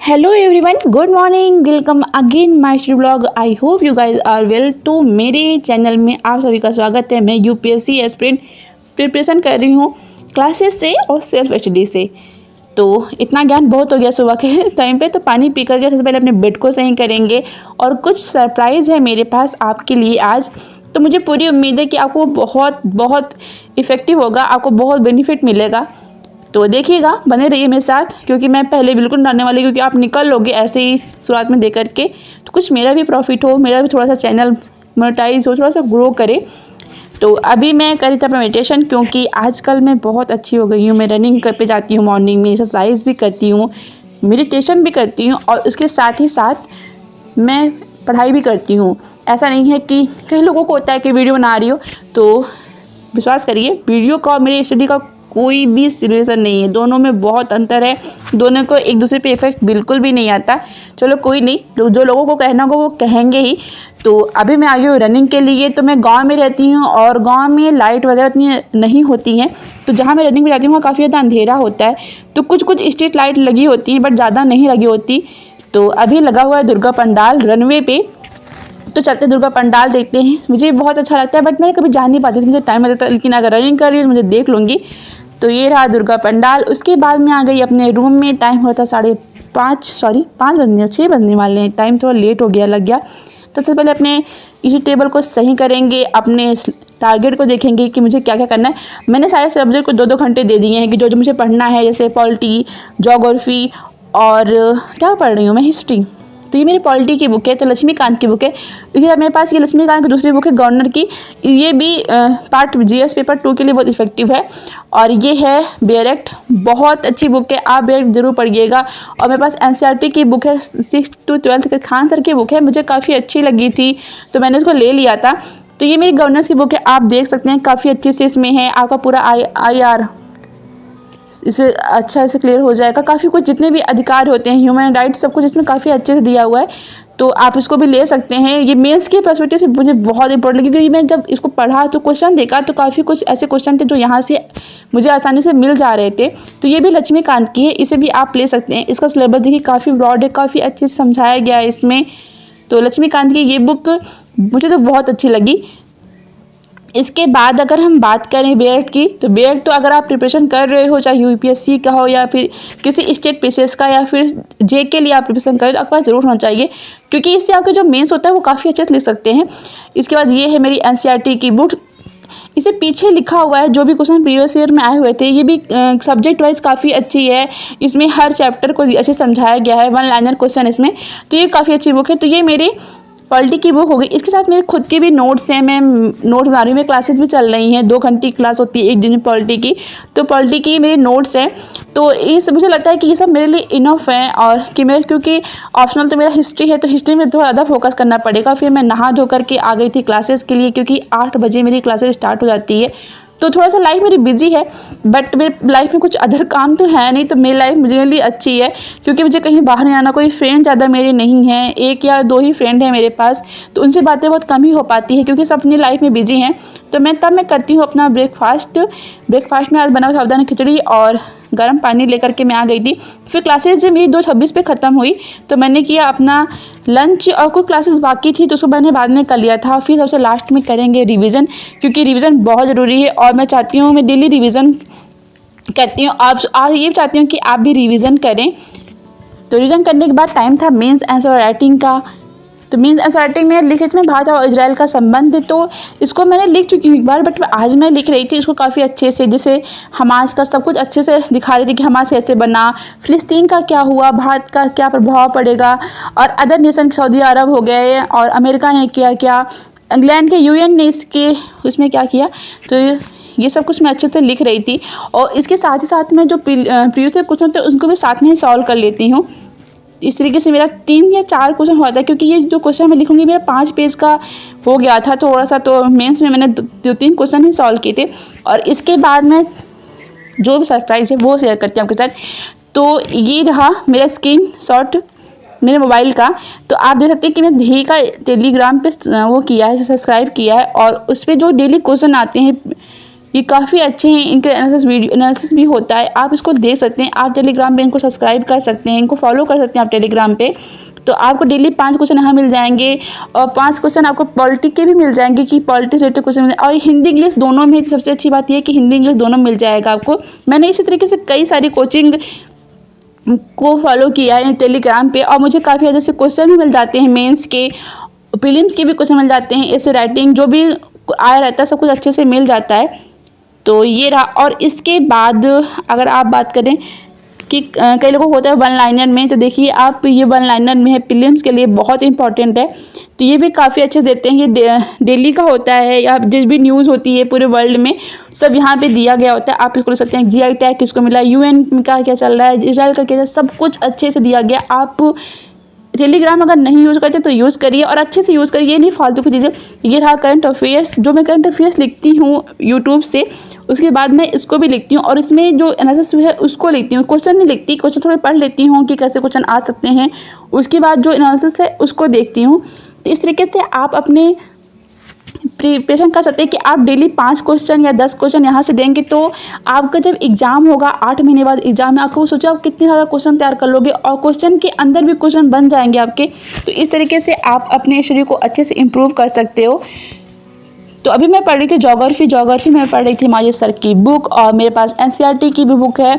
Hello everyone, good morning, welcome again my blog. I hope you guys are well. तो मेरे channel में आप सभी का स्वागत है। मैं यूपीएससी एस्पिरेंट प्रिपरेशन कर रही हूँ क्लासेस से और सेल्फ स्टडी से। तो इतना ज्ञान बहुत हो गया सुबह के टाइम पे। तो पानी पी करके सबसे पहले अपने बेड को सही करेंगे और कुछ सरप्राइज़ है मेरे पास आपके लिए आज। तो मुझे पूरी उम्मीद है कि आपको बहुत बहुत इफ़ेक्टिव होगा, आपको बहुत बेनिफिट मिलेगा। तो देखिएगा, बने रहिए मेरे साथ, क्योंकि मैं पहले बिल्कुल डरने वाली, क्योंकि आप निकल लोगे ऐसे ही शुरुआत में दे करके। तो कुछ मेरा भी प्रॉफिट हो, मेरा भी थोड़ा सा चैनल मोनेटाइज हो, थोड़ा सा ग्रो करे। तो अभी मैं करी थी अपना मेडिटेशन, क्योंकि आजकल मैं बहुत अच्छी हो गई हूँ। मैं रनिंग कर पे जाती हूँ, मॉर्निंग में एक्सरसाइज भी करती हूँ, मेडिटेशन भी करती हूँ और उसके साथ ही साथ मैं पढ़ाई भी करती हूँ। ऐसा नहीं है कि कई लोगों को होता है कि वीडियो बना रही हो, तो विश्वास करिए वीडियो का और मेरी स्टडी का कोई भी रिलेशन नहीं है। दोनों में बहुत अंतर है, दोनों को एक दूसरे पे इफेक्ट बिल्कुल भी नहीं आता। चलो कोई नहीं, जो लोगों को कहना होगा वो कहेंगे ही। तो अभी मैं आई हूँ रनिंग के लिए। तो मैं गांव में रहती हूँ और गांव में लाइट वगैरह इतनी नहीं होती हैं। तो जहाँ मैं रनिंग में जाती हूँ वहाँ काफ़ी ज़्यादा अंधेरा होता है। तो कुछ कुछ स्ट्रीट लाइट लगी होती हैं, बट ज़्यादा नहीं लगी होती। तो अभी लगा हुआ है दुर्गा पंडाल रनवे पे। तो चलते दुर्गा पंडाल देखते हैं। मुझे बहुत अच्छा लगता है, बट मैं कभी जा नहीं पाती थी, मुझे टाइम लगता था। लेकिन अगर रनिंग कर रही हूँ तो मुझे देख लूँगी। तो ये रहा दुर्गा पंडाल। उसके बाद मैं आ गई अपने रूम में। टाइम हुआ था 5 बजने 6 बजने वाले हैं। टाइम थोड़ा लेट हो गया, लग गया। तो सबसे पहले अपने इसी टेबल को सही करेंगे, अपने टारगेट को देखेंगे कि मुझे क्या क्या करना है। मैंने सारे सब्जेक्ट को 2-2 घंटे दे दिए हैं कि जो जो मुझे पढ़ना है, जैसे पॉलिटी, ज्योग्राफी और क्या पढ़ रही हूँ मैं, हिस्ट्री। तो ये मेरी पॉलिटी की बुक है, तो लक्ष्मीकांत की बुक है। देखिए मेरे पास ये लक्ष्मीकांत की दूसरी बुक है गवर्नर की। ये भी पार्ट जीएस पेपर 2 के लिए बहुत इफेक्टिव है। और ये है बेयरैक्ट, बहुत अच्छी बुक है, आप बेयरैक्ट जरूर पढ़िएगा। और मेरे पास एनसीईआरटी की बुक है 6 to 12 खान सर की बुक है, मुझे काफ़ी अच्छी लगी थी तो मैंने उसको ले लिया था। तो ये मेरी गवर्नर्स की बुक है, आप देख सकते हैं काफ़ी अच्छे से इसमें है। आपका पूरा IR इसे अच्छा से क्लियर हो जाएगा। काफ़ी कुछ जितने भी अधिकार होते हैं, ह्यूमन राइट्स, सब कुछ इसमें काफ़ी अच्छे से दिया हुआ है। तो आप इसको भी ले सकते हैं। ये मेंस के पर्सपेक्टिव से मुझे बहुत इंपॉर्टेंट लगी, क्योंकि मैं जब इसको पढ़ा तो क्वेश्चन देखा तो काफ़ी कुछ ऐसे क्वेश्चन थे जो यहाँ से मुझे आसानी से मिल जा रहे थे। तो ये भी लक्ष्मीकांत की है, इसे भी आप ले सकते हैं। इसका सिलेबस देखिए काफ़ी ब्रॉड है, काफ़ी अच्छे से समझाया गया है इसमें। तो लक्ष्मीकांत की ये बुक मुझे तो बहुत अच्छी लगी। इसके बाद अगर हम बात करें बेयरैक्ट की, तो बेयरैक्ट तो अगर आप प्रिपरेशन कर रहे हो, चाहे यूपीएससी का हो या फिर किसी स्टेट पीसीएस का या फिर जे के लिए आप प्रिपरेशन करें, तो आपके पास जरूर होना चाहिए, क्योंकि इससे आपके जो मेंस होता है वो काफ़ी अच्छे से लिख सकते हैं। इसके बाद ये है मेरी एनसीईआरटी की बुक। इसे पीछे लिखा हुआ है जो भी क्वेश्चन प्रीवियस ईयर में आए हुए थे। ये भी सब्जेक्ट वाइज काफ़ी अच्छी है। इसमें हर चैप्टर को अच्छे से समझाया गया है, 1 लाइनर क्वेश्चन इसमें। तो ये काफ़ी अच्छी बुक है। तो ये मेरी पॉलिटी की बुक हो गई। इसके साथ मेरे खुद के भी नोट्स हैं, मैं नोट्स बना रही हूँ। मेरी क्लासेस भी चल रही हैं, 2 घंटे की क्लास होती है एक दिन में पॉलिटी की। तो पॉलिटी की मेरे नोट्स हैं। तो इस मुझे लगता है कि ये सब मेरे लिए इनफ है। और कि मैं, क्योंकि ऑप्शनल तो मेरा हिस्ट्री है, तो हिस्ट्री में थोड़ा ज़्यादा फोकस करना पड़ेगा। फिर मैं नहा धो करके आ गई थी क्लासेस के लिए, क्योंकि 8 बजे मेरी क्लासेस स्टार्ट हो जाती है। तो थोड़ा सा लाइफ मेरी बिजी है, बट मेरी लाइफ में कुछ अदर काम तो है नहीं। तो मेरी लाइफ मुझे लिए अच्छी है, क्योंकि मुझे कहीं बाहर नहीं आना, कोई फ्रेंड ज़्यादा मेरे नहीं हैं, 1 या 2 ही फ्रेंड हैं मेरे पास। तो उनसे बातें बहुत कम ही हो पाती है, क्योंकि सब अपनी लाइफ में बिजी हैं। तो मैं करती हूँ अपना ब्रेकफास्ट में आज बना हुआ साबुदाना खिचड़ी और गर्म पानी लेकर के मैं आ गई थी। फिर क्लासेस जब मेरी 2:26 पे ख़त्म हुई, तो मैंने किया अपना लंच। और कुछ क्लासेस बाकी थी तो उसको मैंने बाद में कर लिया था। फिर सबसे लास्ट में करेंगे रिवीजन, क्योंकि रिवीजन बहुत ज़रूरी है। और मैं चाहती हूँ, मैं डेली रिवीजन करती हूँ। आप ये चाहती हूँ कि आप भी रिवीजन करें। तो रिवीजन करने के बाद टाइम था मेंस आंसर राइटिंग का। तो मीन्स आंसर राइटिंग में लिखे थे भारत और इजराइल का संबंध। तो इसको मैंने लिख चुकी हूँ एक बार, बट आज मैं लिख रही थी इसको काफ़ी अच्छे से। जैसे हमास का सब कुछ अच्छे से दिखा रही थी कि हमास कैसे बना, फिलिस्तीन का क्या हुआ, भारत का क्या प्रभाव पड़ेगा, और अदर नेशन सऊदी अरब हो गए, और अमेरिका ने किया क्या, इंग्लैंड के यूएन ने इसके उसमें क्या किया। तो ये सब कुछ मैं अच्छे से लिख रही थी। और इसके साथ ही साथ मैं जो प्रीवियस क्वेश्चन थे उनको भी साथ में ही सॉल्व कर लेती हूँ। इस तरीके से मेरा 3 या 4 क्वेश्चन हुआ था, क्योंकि ये जो क्वेश्चन मैं लिखूंगी मेरा 5 पेज का हो गया था थोड़ा सा। तो मेंस में मैंने 2-3 क्वेश्चन ही सॉल्व किए थे। और इसके बाद मैं जो भी सरप्राइज़ है वो शेयर करती हूँ आपके साथ। तो ये रहा मेरा स्क्रीन शॉट मेरे मोबाइल का। तो आप देख सकते हैं कि मैंने धी का टेलीग्राम पे वो किया है, सब्सक्राइब किया है। और उस पर जो डेली क्वेश्चन आते हैं, ये काफ़ी अच्छे हैं, इनके एनालिसिस भी होता है, आप इसको देख सकते हैं। आप टेलीग्राम पे इनको सब्सक्राइब कर सकते हैं, इनको फॉलो कर सकते हैं आप टेलीग्राम पे। तो आपको डेली 5 क्वेश्चन यहाँ मिल जाएंगे और 5 क्वेश्चन आपको पॉलिटिक के भी मिल जाएंगे कि पॉलिटिक्स रिलेटेड क्वेश्चन मिल जाएंगे, और हिंदी इंग्लिश दोनों में। सबसे अच्छी बात यह है कि हिंदी इंग्लिश दोनों मिल जाएगा आपको। मैंने इसी तरीके से कई सारी कोचिंग को फॉलो किया है टेलीग्राम पे, और मुझे काफ़ी अच्छे से क्वेश्चन भी मिल जाते हैं, मेंस के प्रीलिम्स के भी क्वेश्चन मिल जाते हैं, ऐसे राइटिंग जो भी आया रहता है सब कुछ अच्छे से मिल जाता है। तो ये रहा। और इसके बाद अगर आप बात करें कि कई लोगों को होता है वन लाइनर में, तो देखिए आप ये वन लाइनर में है, प्रीलिम्स के लिए बहुत इंपॉर्टेंट है। तो ये भी काफ़ी अच्छे से देते हैं। ये डेली का होता है, या जो भी न्यूज़ होती है पूरे वर्ल्ड में सब यहाँ पे दिया गया होता है। आप इसको ले सकते हैं। GI टैग किसको मिला, UN का क्या चल रहा है, इजराइल का क्या, सब कुछ अच्छे से दिया गया। आप टेलीग्राम अगर नहीं यूज़ करते तो यूज़ करिए, और अच्छे से यूज़ करिए, नहीं फालतू की चीज़ें। ये रहा करंट अफेयर्स, जो मैं करंट अफेयर्स लिखती हूँ यूट्यूब से, उसके बाद मैं इसको भी लिखती हूँ, और इसमें जो एनालिसिस है उसको लिखती हूँ। क्वेश्चन नहीं लिखती, क्वेश्चन थोड़े पढ़ लेती हूँ कि कैसे क्वेश्चन आ सकते हैं, उसके बाद जो एनालिसिस है उसको देखती हूँ। तो इस तरीके से आप अपने प्रिपरेशन कर सकते हैं कि आप डेली 5 क्वेश्चन या 10 क्वेश्चन यहाँ से देंगे, तो आपका जब एग्ज़ाम होगा 8 महीने बाद एग्ज़ाम है, आपको सोचो आप कितने ज़्यादा क्वेश्चन तैयार कर लोगे, और क्वेश्चन के अंदर भी क्वेश्चन बन जाएंगे आपके। तो इस तरीके से आप अपने शरीर को अच्छे से इम्प्रूव कर सकते हो। तो अभी मैं पढ़ रही थी ज्योग्राफी में पढ़ रही थी माजिद सर की बुक, और मेरे पास NCERT की भी बुक है।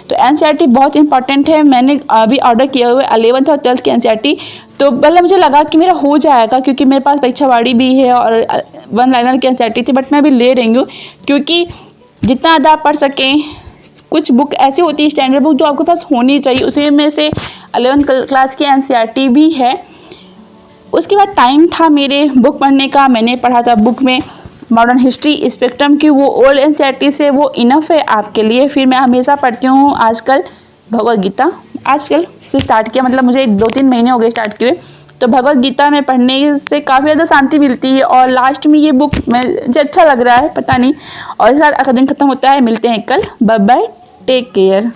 तो NCERT बहुत इंपॉर्टेंट है। मैंने अभी ऑर्डर किया हुआ है 11th और 12th की NCERT। तो पहले मुझे लगा कि मेरा हो जाएगा, क्योंकि मेरे पास परीक्षावाड़ी भी है और वन लाइनर की NCERT थी, बट मैं अभी ले रही हूँ क्योंकि जितना ज़्यादा आप पढ़ सकें। कुछ बुक ऐसी होती है स्टैंडर्ड बुक जो आपके पास होनी चाहिए, उसी में से 11th क्लास की NCERT भी है। उसके बाद टाइम था मेरे बुक पढ़ने का, मैंने पढ़ा था बुक में मॉडर्न हिस्ट्री स्पेक्ट्रम की, वो ओल्ड NCERT से वो इनफ है आपके लिए। फिर मैं हमेशा पढ़ती हूँ आजकल भगवद गीता, आजकल से स्टार्ट किया, मतलब मुझे 2-3 महीने हो गए स्टार्ट किए। तो भगवद गीता में पढ़ने से काफ़ी ज़्यादा शांति मिलती है, और लास्ट में ये बुक मुझे अच्छा लग रहा है, पता नहीं। और इस साथ अगला दिन खत्म होता है, मिलते हैं कल, बाय बाय, टेक केयर।